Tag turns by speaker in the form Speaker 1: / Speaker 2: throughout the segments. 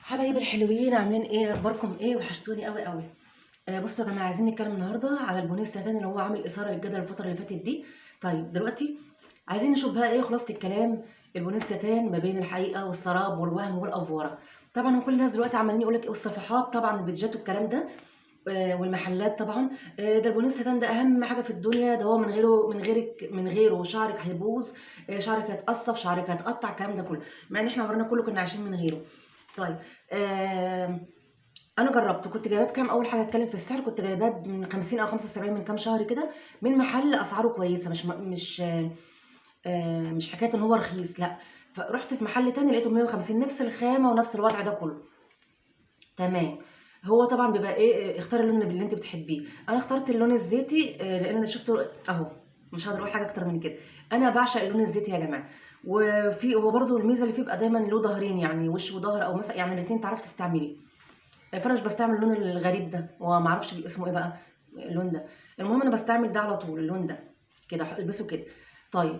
Speaker 1: حبايبي الحلوين عاملين ايه؟ اخباركم ايه؟ وحشتوني قوي قوي. بصوا يا جماعه، عايزين نتكلم النهارده على البنيه السعداني اللي هو عامل اثاره للجدل الفتره اللي فاتت دي. طيب دلوقتي عايزين نشوف بقى ايه خلاصه الكلام. البنيه السعداني ما بين الحقيقه والسراب والوهم والافوره. طبعا كل الناس دلوقتي عمالين يقول لك ايه، والصفحات طبعا البيدجات والكلام ده. والمحلات طبعا. ده البنيه السعداني ده اهم حاجه في الدنيا، ده هو من غيره شعرك هيبوظ. شعرك هيتقصف، شعرك هيتقطع، الكلام ده كله. مع ان احنا عمرنا كله كنا عايشين من غيره. طيب. آمم أنا جرّبته، كنت جايباه بكام؟ أول حاجة أتكلّم في السعر، كنت جايباه من 50 أو 75 من كام شهر كده، من محل أسعاره كويسة، مش حكاية إن هو رخيص لأ. فرُحت في محل تاني لقيته ب150، نفس الخامة ونفس الوضع ده كلّه. تمام. هو طبعًا بيبقى إيه، اختاري اللون اللي أنتِ بتحبيه. أنا اخترت اللون الزيتي، لإن أنا شُفته أهو. مش هاقدر أقول حاجة أكتر من كده. أنا باعشق اللون الزيتي يا جماعة. هو برضه الميزة اللي فيه بيبقى دايمًا له ضهرين، يعني وِش وضهر، أو يعني الاتنين تعرفي تستعمليه. فأنا مش باستعمل اللون الغريب ده، هو ما اعرفش اسمه إيه بقى اللون ده. المهم أنا باستعمل ده على طول، اللون ده كده البسه كده. طيب.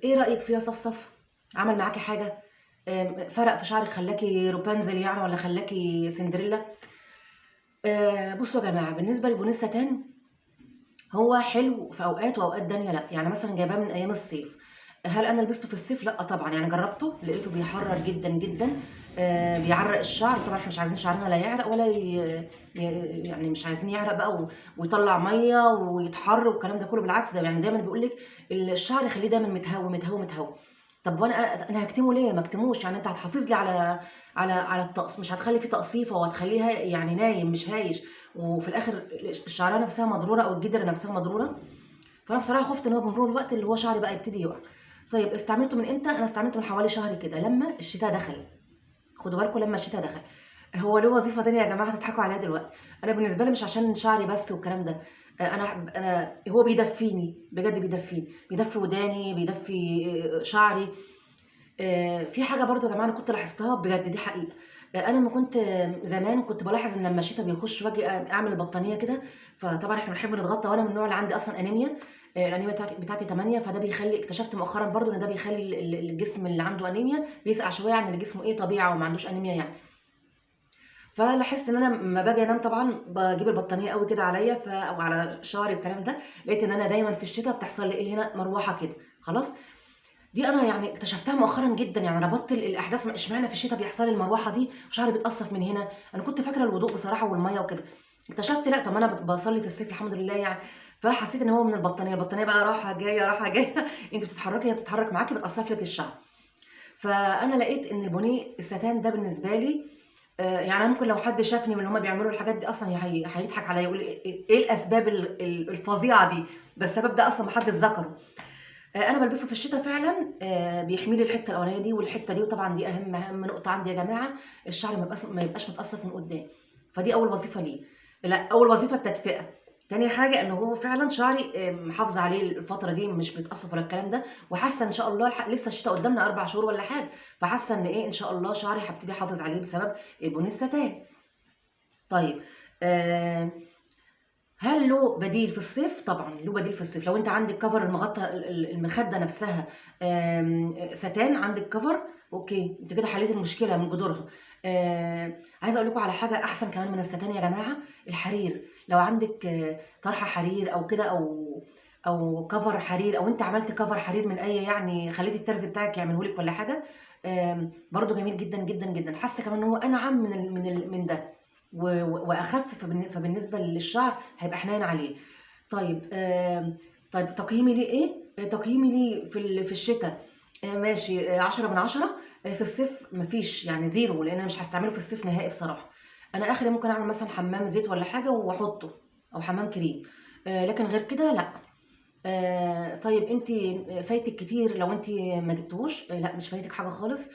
Speaker 1: إيه رأيِك فيه يا صفصف؟ عمل معاكِ حاجة؟ فرق في شعرِك، خلّاكِ رابنزل يعني والّا خلّاكِ سندريلا؟ بصوا يا جماعة، بالنسبة للبونيه الستان هو حلو في أوقات وأوقات تانية لأ. يعني مثلًا جايباه من أيام الصيف. هل أنا لبسته في الصيف؟ لأ طبعًا. يعني جرّبته لقيته بيحرّر جدًا، جدًا. بيعرّق الشعر. طبعًا إحنا مش عايزين شعرنا لا يعرق ولا ي يعني مش عايزين يعرق بقى ويطلّع مَيّة ويتحَر والكلام ده كلّه. بالعكس، ده يعني دايمًا بيقول لِك الشعر خلّيه دايمًا متهوّي، متهوّي، متهوّي. طب وأنا أنا هاكتمه ليه؟ ما اكتموش. يعني أنت هتحافظ لي على مش هتخلّي في تقصيفة وهتخلّيه يعني نايم مش هايش، وفي الآخر الشعراية نفسها مضرورة أو الجدرة نفسها مضرورة. فأنا بصراحة خُفت إن هو بمرور الوقت اللي هو شعري بقى يبتدي يُقع. طيب استعملته من إمتى؟ أنا استعملته من حوالي شهر كده، لمّا الشتا دخل. خدوا بالكم لمّا الشتا دخل. هو له وظيفة تانية يا جماعة هتضحكوا عليّا دلوقتي. أنا بالنسبة لي مش عشان شعري بس والكلام ده. أنا هو بيدفّيني، بجد بيدفّيني، بيدفّي وداني، بيدفّي شعري. في حاجة برضه يا جماعة أنا كنت لاحظتها بجد، دي حقيقة. أنا أمّا كنت زمان كنت بالاحظ إن لمّا الشتا بيخش وآجي أعمل البطانية كده. فطبعًا إحنا بنحب نتغطى، وأنا من النوع اللي عندي أصلًا أنيميا. الأنيميا بتاعتي 8، فده اكتشفت مؤخرًا برضه إن ده بيخلّي الجسم اللي عنده أنيميا بيسقع شوية عن اللي جسمه إيه، طبيعي أو ما عندوش أنيميا يعني. فلاحظت إن أنا أمّا باجي أنام طبعًا باجيب البطانية أوي كده عليّا أو على شعري والكلام ده. لقيت إن أنا دايمًا في الشتا بتحصل لي إيه هنا، مروحة كده. خلاص. دي أنا يعني اكتشفتها مؤخرًا جدًا. يعني ربطت الأحداث اشمعنى في الشتا بيحصل لي المروحة دي وشعري بيتقصف من هنا. أنا كنت فاكرة الوضوء بصراحة والمَيّة وكده. اكتشفت لأ، طب ما أنا باصلّي في الصيف الحمد لله يعني. فحسيت إن هو من البطانية. البطانية بقى رايحة جاية، رايحة جاية. أنتِ بتتحركي هي بتتحرك معاكِ، بتقصّف لِك الشعر. فأنا لقيت إن البونيه الستان ده بالنسبة لي، يعني أنا ممكن لو حد شافني من اللي هُم بيعملوا الحاجات دي أصلًا هيضحك عليّا، يقول إيه الأسباب الفظيعة دي؟ ده السبب ده أصلًا ما حدش ذكره. أنا بالبسه في الشتا فعلًا. بيحمي لي الحتّة الأولانية دي والحتّة دي، وطبعًا دي أهم نقطة عندي يا جماعة. الشعر ما يبقاش متقصّف من قدّام. فدي أول وظيفة ليه. لأ، أول وظيفة التدفئة. تاني حاجة إن هو فعلًا شعري محافظة عليه الفترة دي، مش بيتقصّف ولا الكلام ده. وحاسة إن شاء الله لسه الشتا قدّامنا 4 شهور والّا حاجة. فحاسة إن إيه، إن شاء الله شعري هابتدي أحافظ عليه بسبب البونيه الستان. طيب. آآ هل له بديل في الصيف؟ طبعًا له بديل في الصيف. لو أنتِ عندِك cover المغطى المخدة نفسها ستان، عندِك cover أوكي، أنتِ كده حليتِ المشكلة من جذورها. عايزة أقول لكم على حاجة أحسن كمان من الستان يا جماعة، الحرير. لو عندِك طرحة حرير أو كده، أو cover حرير، أو أنتِ عملتِ cover حرير من أي، يعني خلّيتِ الترزي بتاعِك يعمله لِك والّا حاجة. برضه جميل جدًا، جدًا، جدًا. حاسة كمان إن هو أنعم من ده. وأخف. فبالنسبة للشعر هيبقى حنين عليه. طيب. طيب تقييمي ليه إيه؟ تقييمي ليه في الشتا ماشي، 10/10. في الصيف ما فيش يعني 0، لإن أنا مش هاستعمله في الصيف نهائي بصراحة. أنا آخري ممكن أعمل مثلًا حمام زيت والّا حاجة وأحطه، أو حمام كريم. لكن غير كده لأ. طيب أنتِ فايتِك كتير لو أنتِ ما جبتيهوش. لأ مش فايتِك حاجة خالص.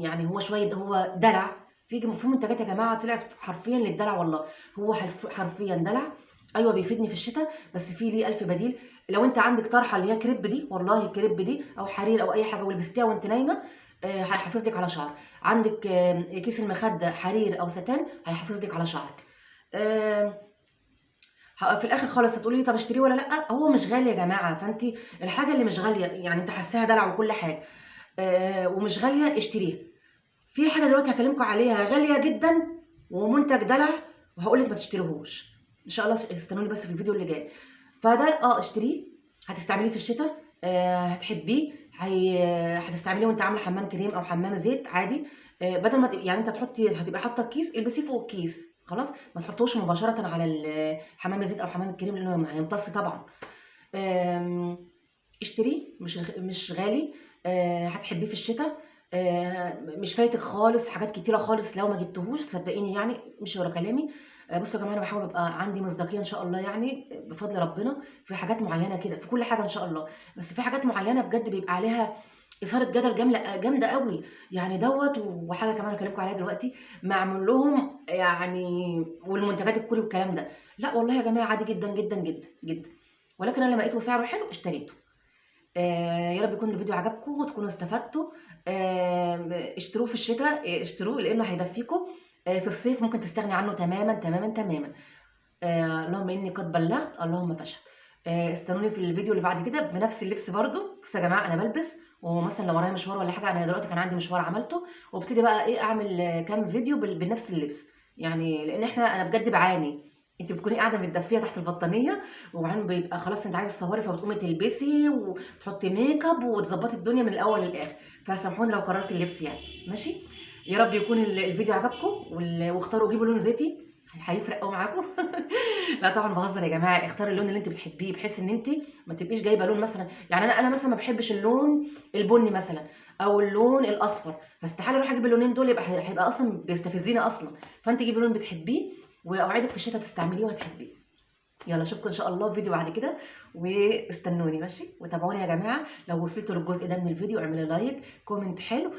Speaker 1: يعني هو دلع. في منتجات يا جماعة طلعت حرفيًا للدلع والله. هو حرفيًا دلع. أيوه بيفيدني في الشتا، بس في ليه ألف بديل. لو أنتِ عندِك طرحة اللي هي كريب دي، والله كريب دي أو حرير أو أي حاجة ولبستيها وأنتِ نايمة، هيحافظ لِك على شعرِك. عندِك كيس المخدة حرير أو ستان، هيحافظ لِك على شعرِك. آآ في الآخر خالص هتقولي لي طب اشتريه والّا لأ؟ هو مش غالي يا جماعة. فأنتِ الحاجة اللي مش غالية، يعني أنتِ حاساها دلع وكل حاجة، ومش غالية، اشتريها. في حاجه دلوقتي هكلمكم عليها غاليه جدا ومنتج دلع، وهقول لك ما تشتريهوش ان شاء الله. استنوني بس في الفيديو اللي جاي. فده اشتريه، هتستعمليه في الشتاء، هتحبيه، هتستعمليه وانت عامله حمام كريم او حمام زيت عادي. بدل ما يعني انت هتبقى حاطه الكيس، البسيه فوق الكيس خلاص، ما تحطوش مباشره على حمام الزيت او حمام الكريم لانه هيمتص طبعا. اشتريه، مش غالي، هتحبيه في الشتاء، مش فايتك خالص حاجات كتيره خالص لو ما جبتهوش، صدقيني يعني مش ورا كلامي. بصوا يا جماعه، انا بحاول ابقى عندي مصداقيه ان شاء الله يعني بفضل ربنا في حاجات معينه كده، في كل حاجه ان شاء الله، بس في حاجات معينه بجد بيبقى عليها اثاره جدل جامده قوي يعني دوت. وحاجه كمان هكلمكم عليها دلوقتي، معمول لهم يعني، والمنتجات الكوري والكلام ده، لا والله يا جماعه عادي جدا جدا جدا جدا، ولكن انا لما لقيته سعره حلو اشتريته. يا رب يكون الفيديو عجبكم وتكونوا استفدتوا. اشتروه في الشتاء، اشتروه لانه هيدفيكم. في الصيف ممكن تستغني عنه تماما تماما تماما. اللهم اني قد بلغت، اللهم فاشهد. استنوني في الفيديو اللي بعد كده بنفس اللبس برضو. بصوا يا جماعه انا بلبس، ومثلا لو ورايا مشوار ولا حاجه، انا دلوقتي كان عندي مشوار عملته، وابتدي بقى ايه اعمل كام فيديو بنفس اللبس يعني، لان انا بجد بعاني. انت بتكوني قاعده متدفيه تحت البطانيه، وبعدين بيبقى خلاص انت عايزه تصوري، فبتقومي تلبسي وتحطي ميك اب وتظبطي الدنيا من الاول للاخر. فسامحوني لو قررت اللبس يعني، ماشي. يا رب يكون الفيديو عجبكم، واختاروا جيبوا لون زيتي، هيفرق قوي معاكم. لا طبعا بهزر يا جماعه، اختاري اللون اللي انت بتحبيه، بحيث ان انت ما تبقيش جايبه لون مثلا، يعني انا مثلا ما بحبش اللون البني مثلا او اللون الاصفر، فاستحاله اروح اجيب اللونين دول، هيبقى اصلا بيستفزني اصلا. فانت جيبي لون بتحبيه، واوعدك في الشتاء تستعمليه وهتحبيه. يلا اشوفكم ان شاء الله في فيديو بعد كده، واستنوني ماشي، وتابعوني يا جماعه. لو وصلتوا للجزء ده من الفيديو اعملي لايك، كومنت حلو،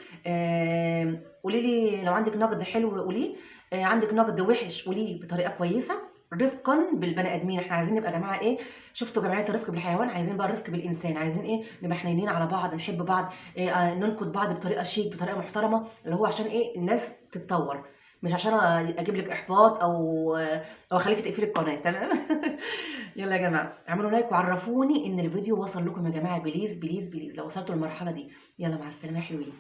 Speaker 1: قولي لي لو عندك نقد حلو قوليه، عندك نقد وحش قوليه بطريقه كويسه رفقا بالبني ادمين. احنا عايزين نبقى يا جماعه ايه، شفتوا جمعيه الرفق بالحيوان، عايزين بقى الرفق بالانسان، عايزين ايه، نبقى حنينين على بعض، نحب بعض، ننقد بعض بطريقه شيك، بطريقه محترمه، اللي هو عشان ايه، الناس تتطور، مش عشان اجيب لك احباط او اخليك تقفلي القناه. تمام. يلا يا جماعه اعملوا لايك وعرفوني ان الفيديو وصل لكم يا جماعه، بليز بليز بليز لو وصلتوا للمرحله دي. يلا مع السلامه يا حلوين.